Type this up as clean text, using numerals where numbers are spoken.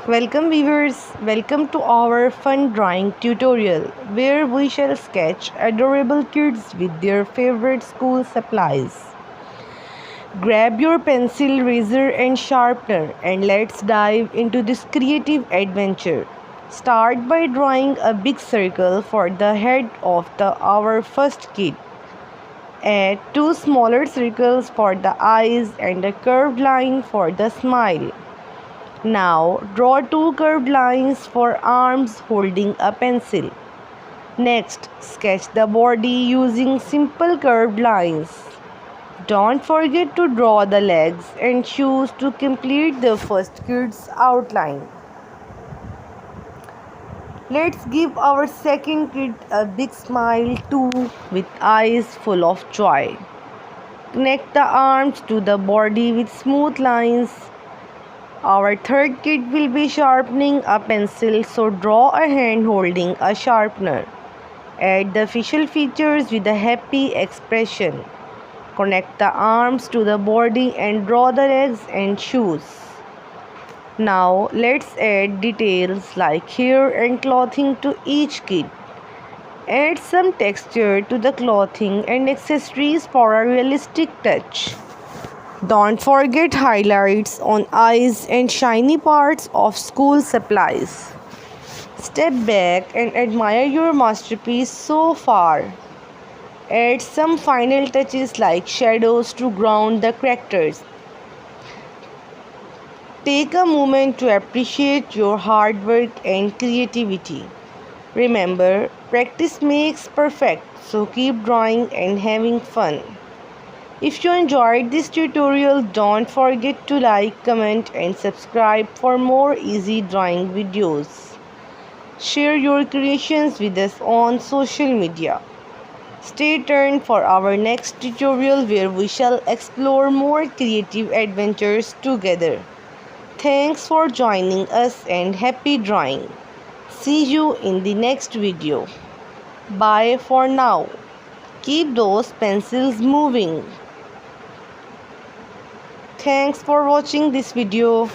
Welcome viewers, welcome to our fun drawing tutorial where we shall sketch adorable kids with their favorite school supplies. Grab your pencil, razor and sharpener and let's dive into this creative adventure. Start by drawing a big circle for the head of our first kid. Add two smaller circles for the eyes and a curved line for the smile. Now draw two curved lines for arms holding a pencil. Next, sketch the body using simple curved lines. Don't forget to draw the legs and shoes to complete the first kid's outline. Let's give our second kid a big smile too, with eyes full of joy. Connect the arms to the body with smooth lines. Our third kid will be sharpening a pencil, so draw a hand holding a sharpener. Add the facial features with a happy expression. Connect the arms to the body and draw the legs and shoes. Now let's add details like hair and clothing to each kid. Add some texture to the clothing and accessories for a realistic touch. Don't forget highlights on eyes and shiny parts of school supplies. Step back and admire your masterpiece so far. Add some final touches like shadows to ground the characters. Take a moment to appreciate your hard work and creativity. Remember, practice makes perfect, so keep drawing and having fun. If you enjoyed this tutorial, don't forget to like, comment and subscribe for more easy drawing videos. Share your creations with us on social media. Stay tuned for our next tutorial where we shall explore more creative adventures together. Thanks for joining us and happy drawing. See you in the next video. Bye for now. Keep those pencils moving. Thanks for watching this video.